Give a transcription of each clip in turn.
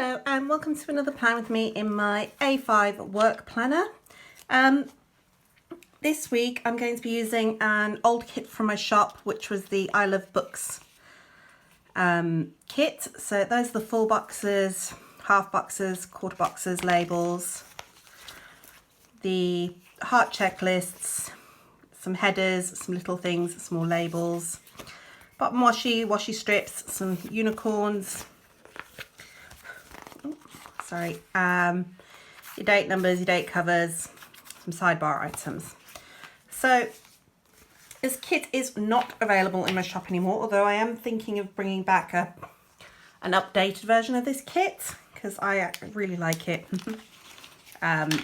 Hello and welcome to another plan with me in my A5 work planner. This week I'm going to be using an old kit from my shop, which was the I Love Books kit. So those are the full boxes, half boxes, quarter boxes, labels, the heart checklists, some headers, some little things, small labels, bottom washi strips, some unicorns, your date numbers, your date covers, some sidebar items. So this kit is not available in my shop anymore, although I am thinking of bringing back an updated version of this kit because I really like it. But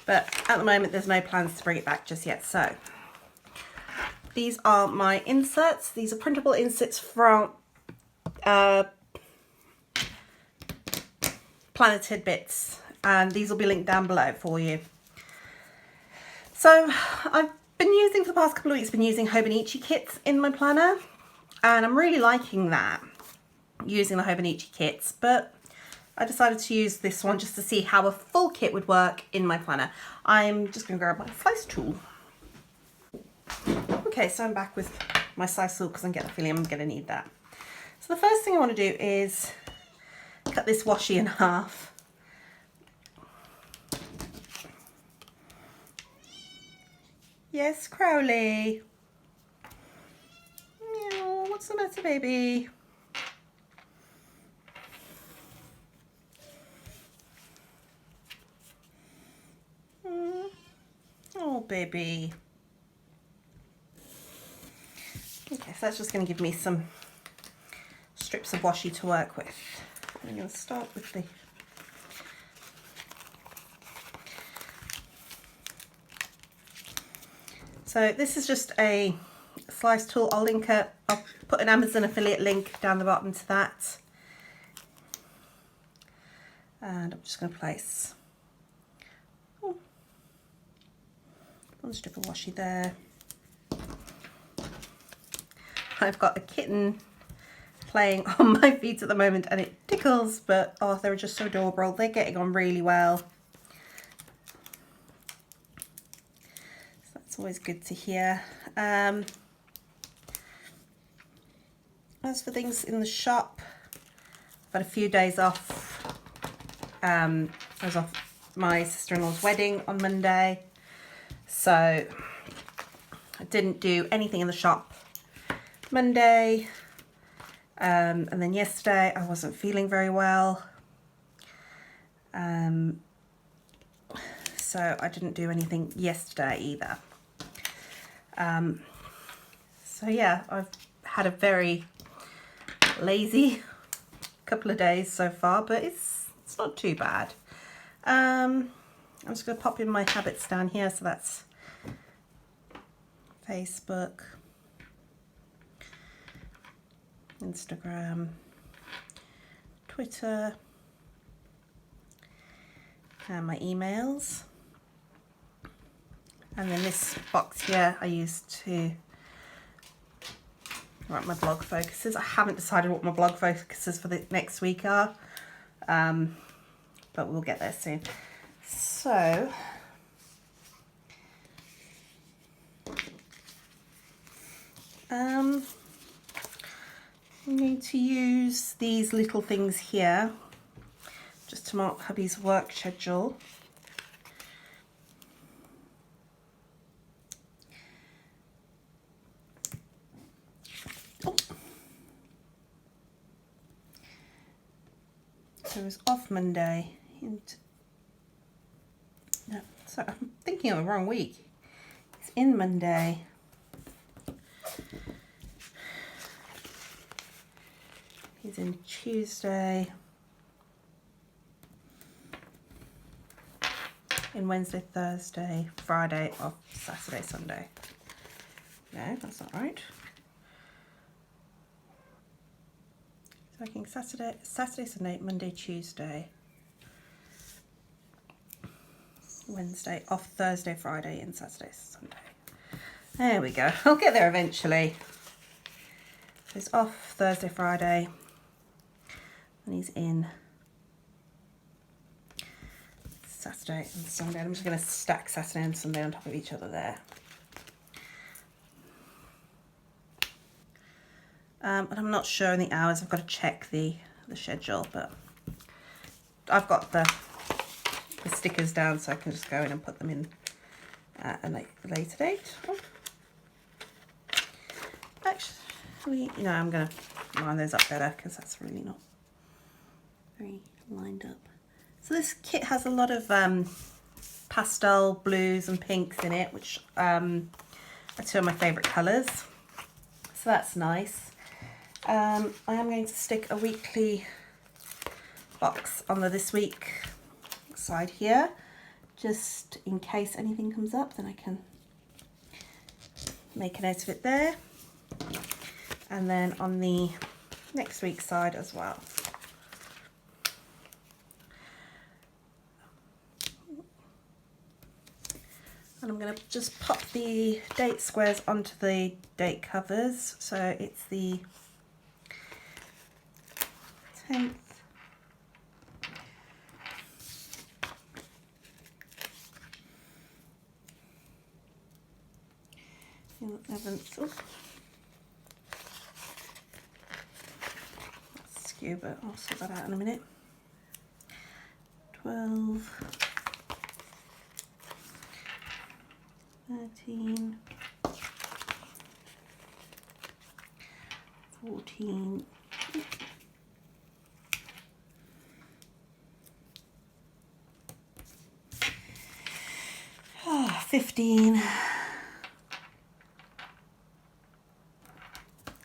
at the moment there's no plans to bring it back just yet. So these are my inserts. These are printable inserts from Planner Tidbits, and these will be linked down below for you. So I've been using, for the past couple of weeks, Hobonichi kits in my planner, and I'm really liking that, using the Hobonichi kits, but I decided to use this one just to see how a full kit would work in my planner. I'm just going to grab my slice tool. Okay, so I'm back with my slice tool because I'm getting the feeling I'm going to need that. So the first thing I want to do is cut this washi in half. Yes, Crowley. Meow, what's the matter, baby? Oh, baby. Okay, so that's just going to give me some strips of washi to work with. I'm going to start with the So this is just a slice tool. I'll put an Amazon affiliate link down the bottom to that. And I'm just going to place one strip of washi there. I've got a kitten playing on my feet at the moment and it tickles, but oh, they're just so adorable. They're getting on really well. So that's always good to hear. As for things in the shop, I've had a few days off. I was off my sister-in-law's wedding on Monday, so I didn't do anything in the shop Monday. And then yesterday I wasn't feeling very well, so I didn't do anything yesterday either. So yeah, I've had a very lazy couple of days so far, but it's not too bad. I'm just going to pop in my habits down here. So that's Facebook, Instagram, Twitter, and my emails. And then this box here I use to write my blog focuses. I haven't decided what my blog focuses for the next week are, but we'll get there soon. So I'm going to use these little things here just to mark hubby's work schedule. Oh. So it was off Monday. No, sorry, I'm thinking of the wrong week. It's in Monday. He's in Tuesday, in Wednesday, Thursday, Friday, off Saturday, Sunday. No, that's not right. He's working Saturday, Sunday, Monday, Tuesday, Wednesday, off Thursday, Friday, and Saturday, Sunday. There we go. I'll get there eventually. So it's off Thursday, Friday, and he's in Saturday and Sunday. I'm just going to stack Saturday and Sunday on top of each other there. And I'm not sure on the hours. I've got to check the schedule, but I've got the stickers down, so I can just go in and put them in at a later date. Oh. Actually, no, I'm going to line those up better because that's really not very lined up. So this kit has a lot of pastel blues and pinks in it, which are two of my favourite colours. So that's nice. I am going to stick a weekly box on the this week side here, just in case anything comes up, then I can make a note of it there. And then on the next week's side as well. And I'm going to just pop the date squares onto the date covers. So it's the 10th, 11th, oh, that's skew, but I'll sort that out in a minute. 12, 13, 14, 15,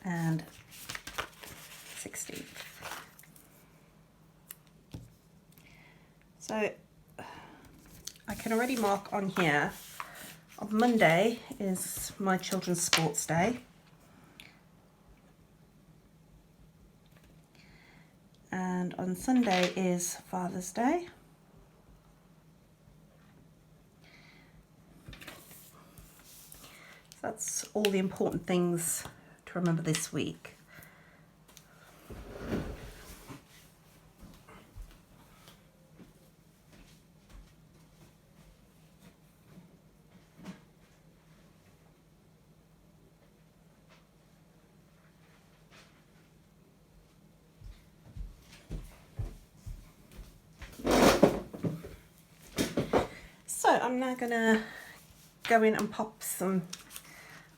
and 16. So I can already mark on here, on Monday is my children's sports day. And on Sunday is Father's Day. So that's all the important things to remember this week. So I'm now going to go in and pop some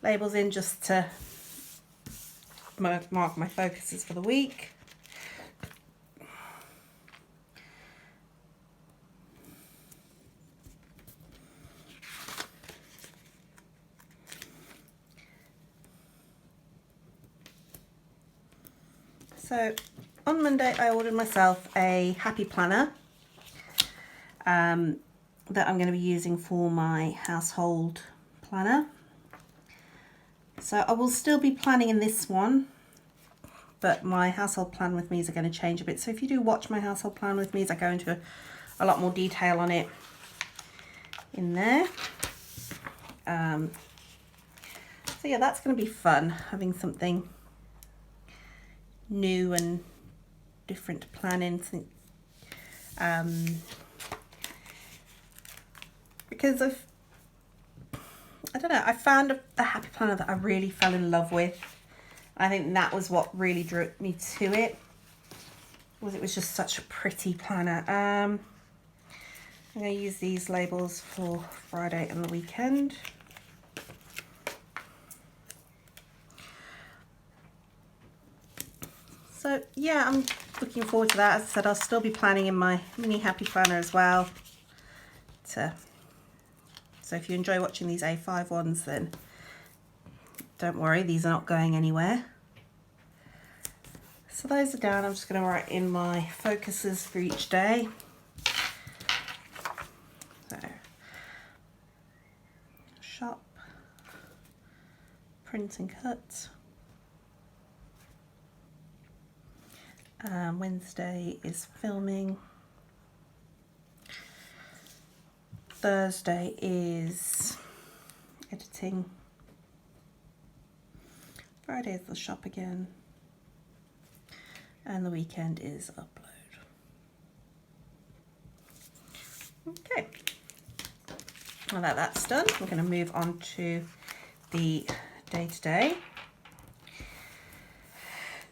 labels in just to mark my focuses for the week. So on Monday I ordered myself a happy planner that I'm going to be using for my household planner. So I will still be planning in this one, but my household plan with me's are going to change a bit. So if you do watch my household plan with me's, I go into a lot more detail on it in there. So yeah, that's going to be fun, having something new and different planning. Because I don't know, I found a happy planner that I really fell in love with. I think that was what really drew me to it. It was just such a pretty planner. I'm going to use these labels for Friday and the weekend. So yeah, I'm looking forward to that. As I said, I'll still be planning in my mini happy planner as well. So if you enjoy watching these A5 ones, then don't worry, these are not going anywhere. So those are down. I'm just going to write in my focuses for each day. So, shop, print and cut. Wednesday is filming. Thursday is editing. Friday is the shop again. and the weekend is upload. Okay, now that that's done, we're going to move on to the day-to-day.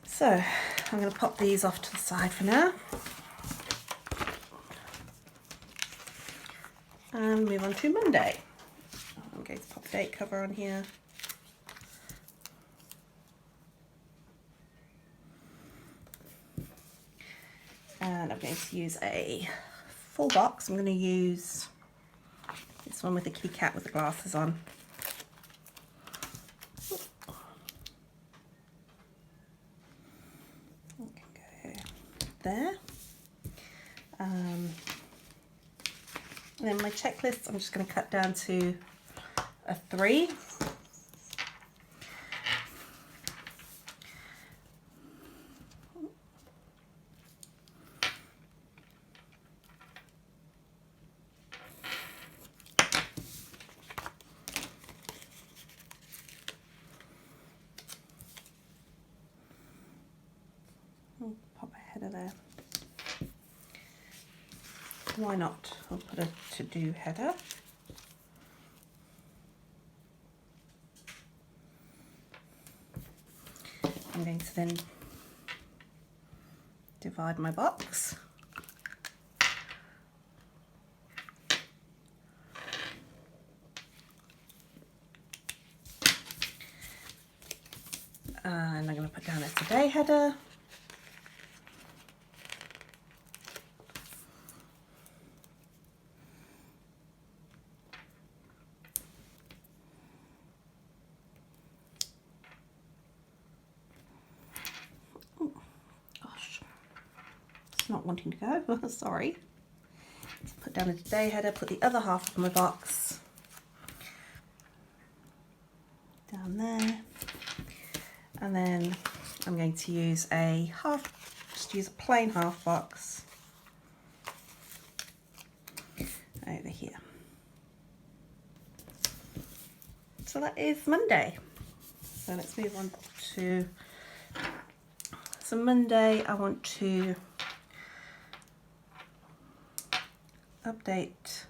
So I'm going to pop these off to the side for now and move on to Monday. I'm going to pop the date cover on here. And I'm going to use a full box. I'm going to use this one with the kitty cat with the glasses on. Go there. And then my checklist, I'm just going to cut down to a 3. Pop a header there. Why not? I'll put a to-do header. I'm going to then divide my box. And I'm going to put down a today header. Not wanting to go, sorry. Let's put down a today header, put the other half of my box down there, and then I'm going to use a plain half box over here. So that is Monday. So let's move on to, so Monday I want to update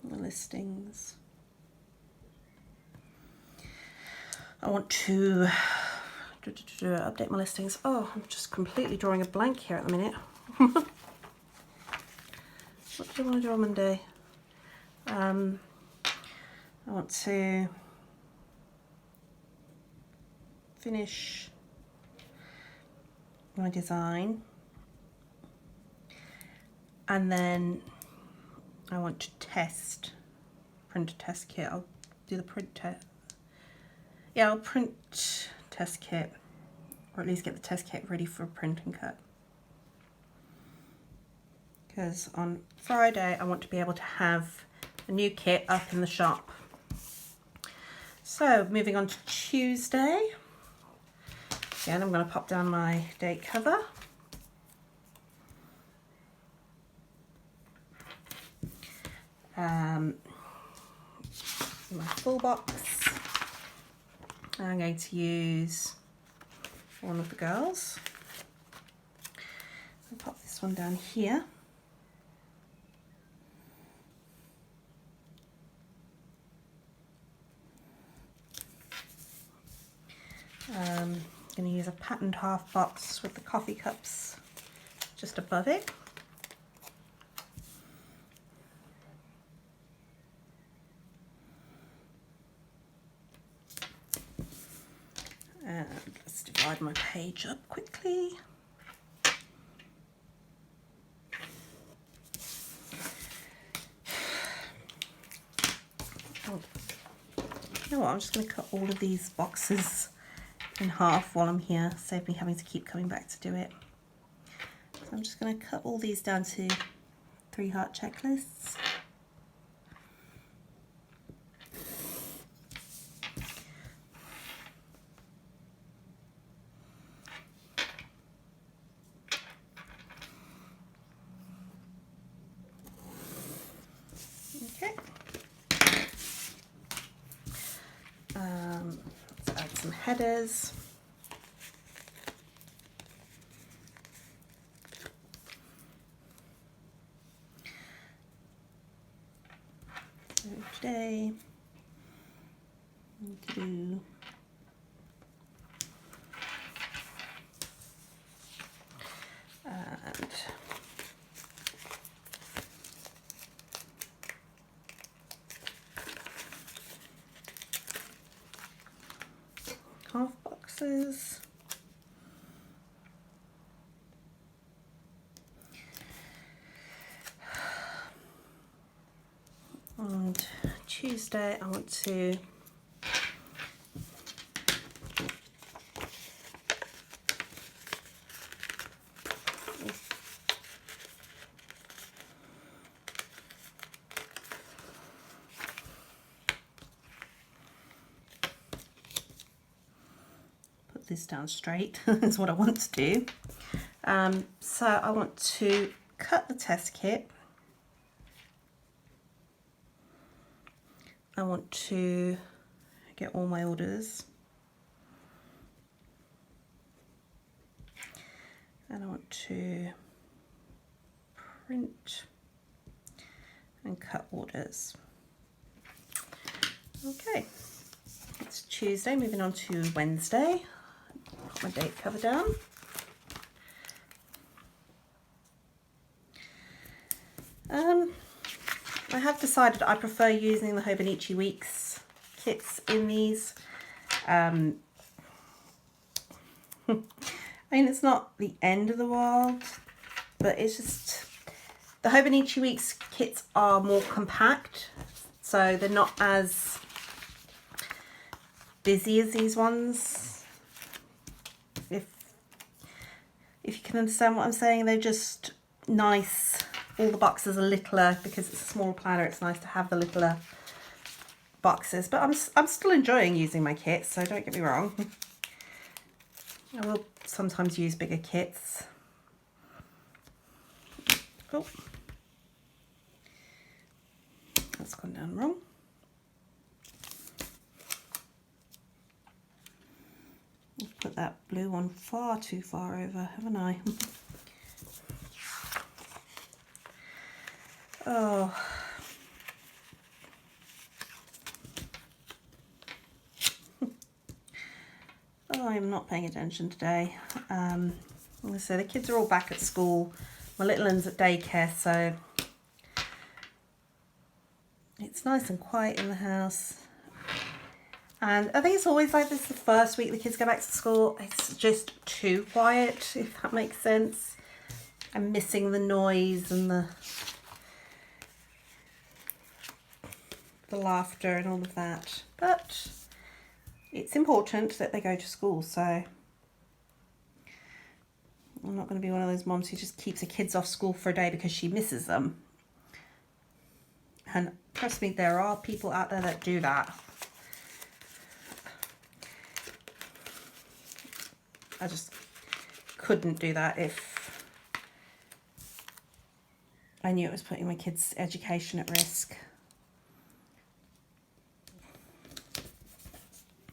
the listings. I want to update my listings. Oh, I'm just completely drawing a blank here at the minute. What do I want to do on Monday? I want to finish my design. And then I want to print a test kit. I'll do the print test. Yeah, I'll print test kit, or at least get the test kit ready for print and cut. Because on Friday I want to be able to have a new kit up in the shop. So moving on to Tuesday. Again, I'm going to pop down my date cover. My full box. I'm going to use one of the girls. I'll pop this one down here. I'm going to use a patterned half box with the coffee cups just above it. And let's divide my page up quickly. Oh. You know what, I'm just going to cut all of these boxes in half while I'm here, save me having to keep coming back to do it. So I'm just going to cut all these down to 3 heart checklists. Let's add some headers. So today, I need to do and half boxes. And Tuesday I want to put this down straight is what I want to do. So I want to cut the test kit. I want to get all my orders, and I want to print and cut orders. Okay, it's Tuesday, moving on to Wednesday. Put my date cover down. I have decided I prefer using the Hobonichi Weeks kits in these. I mean, it's not the end of the world, but it's just, the Hobonichi Weeks kits are more compact, so they're not as busy as these ones. If you can understand what I'm saying, they're just nice. All the boxes are littler because it's a smaller planner. It's nice to have the littler boxes, but I'm still enjoying using my kits, so don't get me wrong. I will sometimes use bigger kits. Oh, that's gone down wrong. I've put that blue one far too far over, haven't I? Oh. Oh, I'm not paying attention today. So the kids are all back at school. My little one's at daycare, so it's nice and quiet in the house. And I think it's always like this the first week the kids go back to school. It's just too quiet, if that makes sense. I'm missing the noise and the laughter and all of that, but it's important that they go to school, so I'm not going to be one of those moms who just keeps her kids off school for a day because she misses them. And trust me, there are people out there that do that. I just couldn't do that if I knew it was putting my kids' education at risk.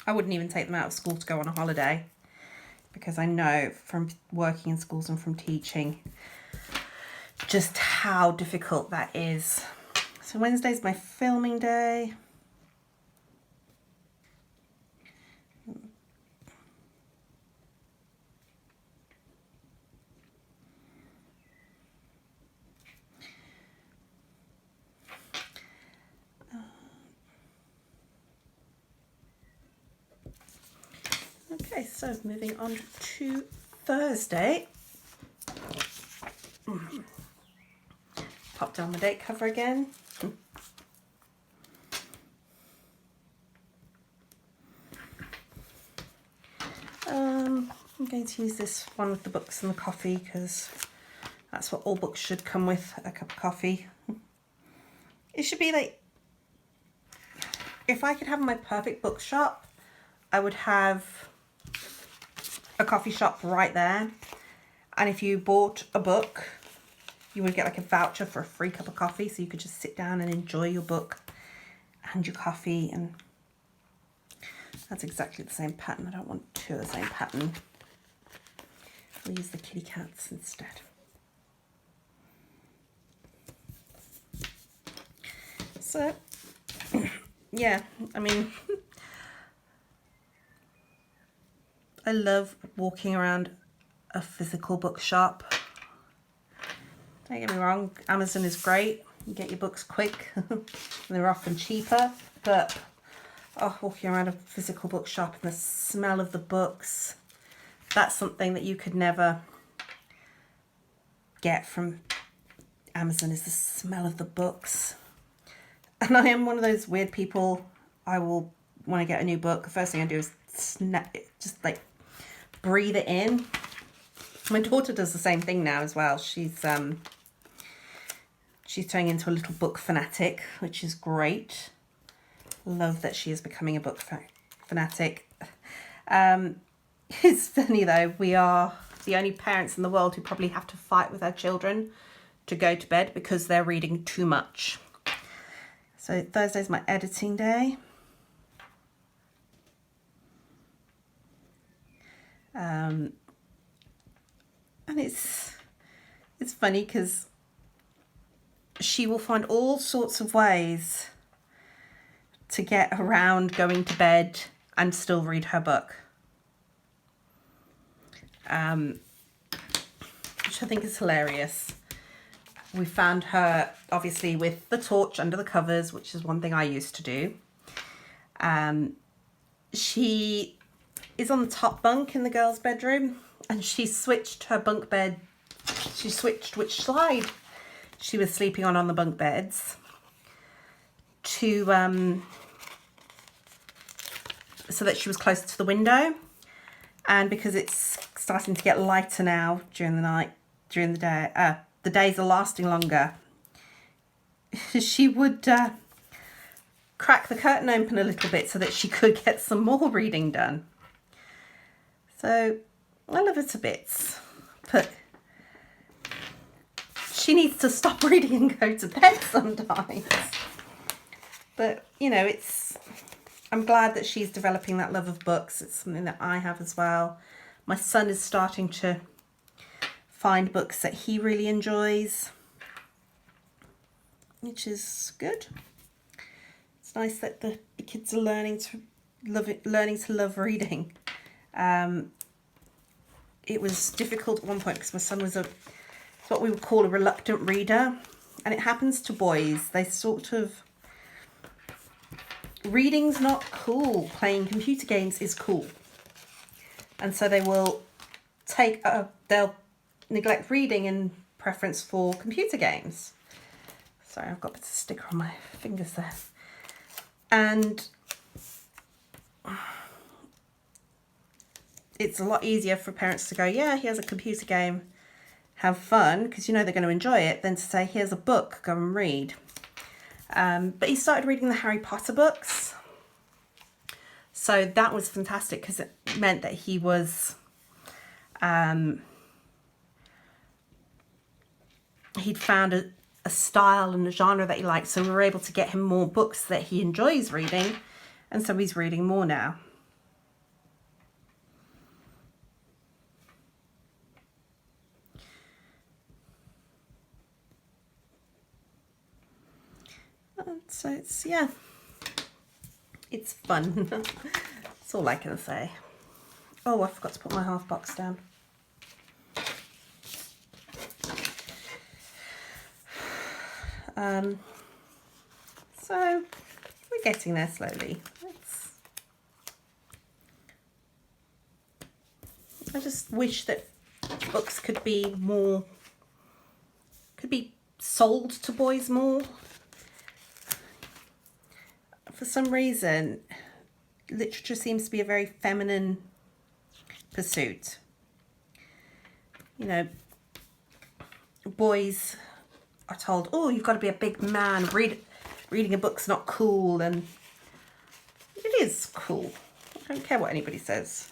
I wouldn't even take them out of school to go on a holiday, because I know from working in schools and from teaching just how difficult that is. So Wednesday's my filming day. Okay, so moving on to Thursday. Pop down the date cover again. I'm going to use this one with the books and the coffee, because that's what all books should come with, a cup of coffee. It should be like, if I could have my perfect bookshop, I would have a coffee shop right there, and if you bought a book, you would get like a voucher for a free cup of coffee, so you could just sit down and enjoy your book and your coffee. And That's exactly the same pattern. I don't want two of the same pattern. We'll use the kitty cats instead. So, yeah, I mean, I love walking around a physical bookshop. Don't get me wrong, Amazon is great. You get your books quick and they're often cheaper, but oh, walking around a physical bookshop and the smell of the books, that's something that you could never get from Amazon, is the smell of the books. And I am one of those weird people. I will, when I get a new book, the first thing I do is snap it, just like breathe it in. My daughter does the same thing now as well. She's turning into a little book fanatic, which is great. Love that she is becoming a book fanatic. It's funny though, we are the only parents in the world who probably have to fight with our children to go to bed because they're reading too much. So Thursday's my editing day. And it's funny because she will find all sorts of ways to get around going to bed and still read her book. Which I think is hilarious. We found her obviously with the torch under the covers, which is one thing I used to do. She is on the top bunk in the girls' bedroom, and she switched her bunk bed. She switched which side she was sleeping on the bunk beds to so that she was closer to the window. And because it's starting to get lighter now during the night, during the day, the days are lasting longer, she would crack the curtain open a little bit so that she could get some more reading done. So I love her to bits, but she needs to stop reading and go to bed sometimes. But, you know, I'm glad that she's developing that love of books. It's something that I have as well. My son is starting to find books that he really enjoys, which is good. It's nice that the kids are learning to love reading. It was difficult at one point because my son was what we would call a reluctant reader, and it happens to boys. They sort of, reading's not cool, playing computer games is cool, and so they will they'll neglect reading in preference for computer games. Sorry, I've got a bit of sticker on my fingers there. And it's a lot easier for parents to go, yeah, here's a computer game, have fun, because you know they're going to enjoy it, than to say, here's a book, go and read. But he started reading the Harry Potter books. So that was fantastic because it meant that he was, he'd found a style and a genre that he liked. So we were able to get him more books that he enjoys reading. And so he's reading more now. So it's, yeah, it's fun. That's all I can say. Oh, I forgot to put my half box down. So we're getting there slowly. I just wish that books could be sold to boys more. For some reason, literature seems to be a very feminine pursuit. You know, boys are told, oh, you've got to be a big man, reading a book's not cool, and it is cool. I don't care what anybody says.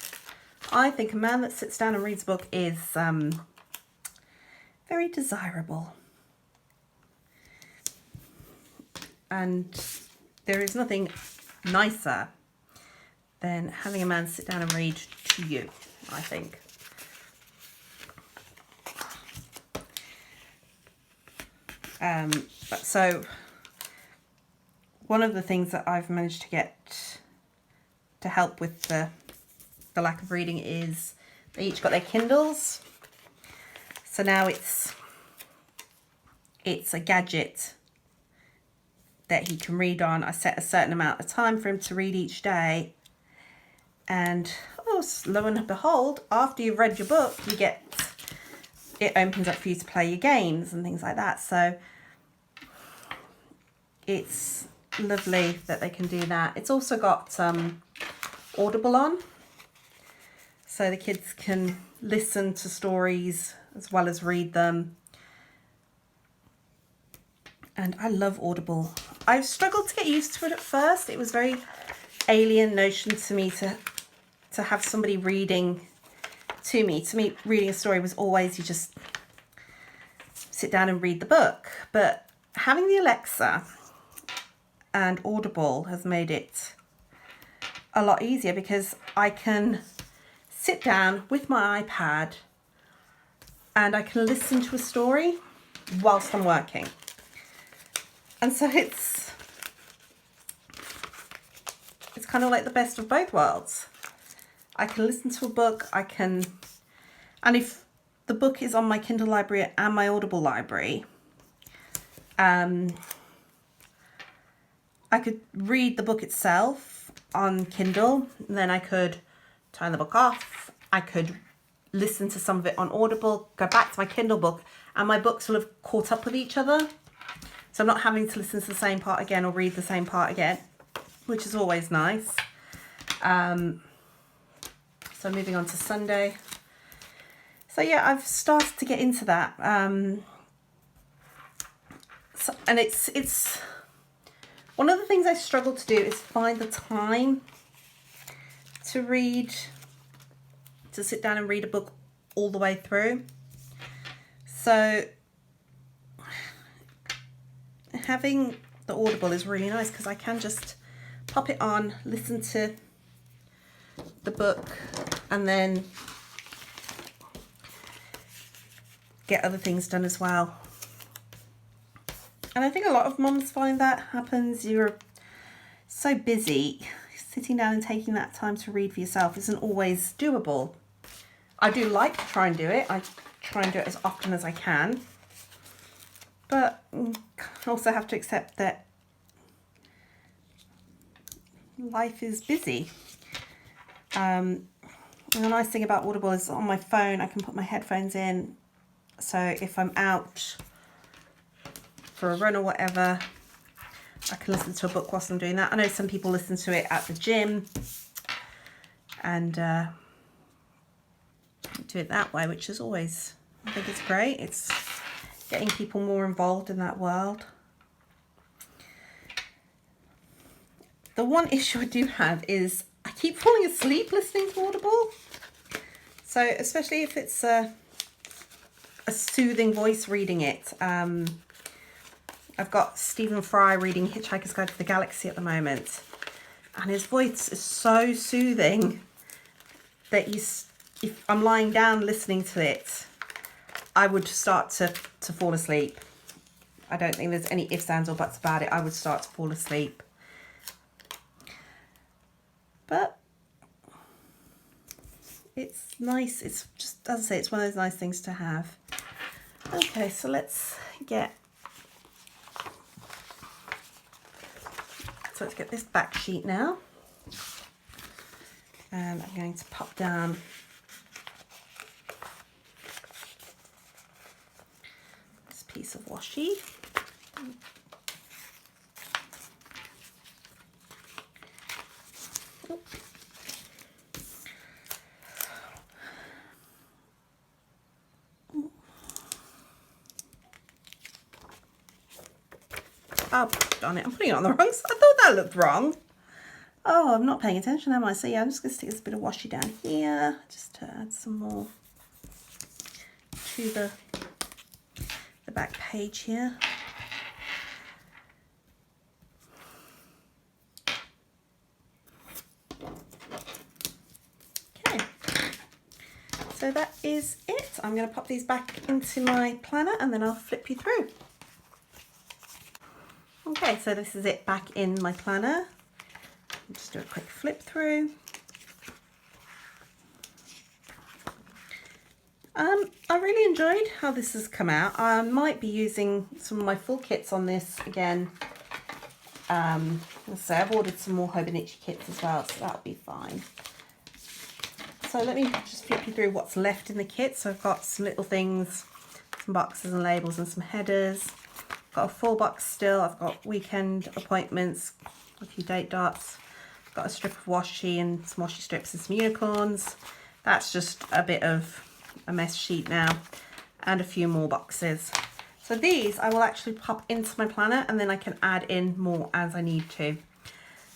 I think a man that sits down and reads a book is very desirable. And there is nothing nicer than having a man sit down and read to you, I think. So one of the things that I've managed to get to help with the lack of reading is they each got their Kindles. So now it's a gadget that he can read on. I set a certain amount of time for him to read each day. And oh, lo and behold, after you've read your book, it opens up for you to play your games and things like that. So it's lovely that they can do that. It's also got Audible on, so the kids can listen to stories as well as read them. And I love Audible. I've struggled to get used to it at first. It was very alien notion to me to have somebody reading to me. To me, reading a story was always you just sit down and read the book. But having the Alexa and Audible has made it a lot easier, because I can sit down with my iPad and I can listen to a story whilst I'm working. And so it's kind of like the best of both worlds. I can listen to a book, and if the book is on my Kindle library and my Audible library, I could read the book itself on Kindle, and then I could turn the book off. I could listen to some of it on Audible, go back to my Kindle book, and my books will have caught up with each other. So I'm not having to listen to the same part again or read the same part again, which is always nice. So moving on to Sunday. So yeah, I've started to get into that. And it's one of the things I struggle to do is find the time to read, to sit down and read a book all the way through. So having the Audible is really nice, because I can just pop it on, listen to the book, and then get other things done as well. And I think a lot of mums find that happens. You're so busy, sitting down and taking that time to read for yourself isn't always doable. I do like to try and do it. I try and do it as often as I can. But I also have to accept that life is busy. And the nice thing about Audible is on my phone I can put my headphones in, so if I'm out for a run or whatever, I can listen to a book whilst I'm doing that. I know some people listen to it at the gym and do it that way, which is always, I think it's great. It's getting people more involved in that world. The one issue I do have is I keep falling asleep listening to Audible. So especially if it's a soothing voice reading it. I've got Stephen Fry reading Hitchhiker's Guide to the Galaxy at the moment, and his voice is so soothing that if I'm lying down listening to it, I would start to fall asleep. I don't think there's any ifs, ands or buts about it. I would start to fall asleep. But it's nice. It's just, as I say, it's one of those nice things to have. Okay, so let's get this back sheet now. And I'm going to pop down this piece of washi. Oh, darn it, I'm putting it on the wrong side. I thought that looked wrong. Oh, I'm not paying attention, am I? So yeah, I'm just going to stick this bit of washi down here, just to add some more to the back page here. So that is it. I'm going to pop these back into my planner and then I'll flip you through. Okay, so this is it back in my planner. Just do a quick flip through. I really enjoyed how this has come out. I might be using some of my full kits on this again. So I've ordered some more Hobonichi kits as well, so that'll be fine. So let me just flip you through what's left in the kit. So I've got some little things, some boxes and labels and some headers. I've got a full box still. I've got weekend appointments, a few date dots. I've got a strip of washi and some washi strips and some unicorns. That's just a bit of a mess sheet now, and a few more boxes. So these I will actually pop into my planner and then I can add in more as I need to.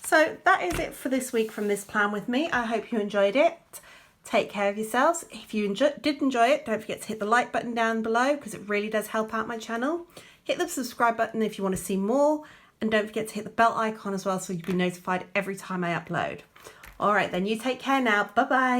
So that is it for this week from this plan with me. I hope you enjoyed it. Take care of yourselves. If you did enjoy it, don't forget to hit the like button down below because it really does help out my channel. Hit the subscribe button if you want to see more, and don't forget to hit the bell icon as well so you'll be notified every time I upload. All right, then you take care now. Bye bye.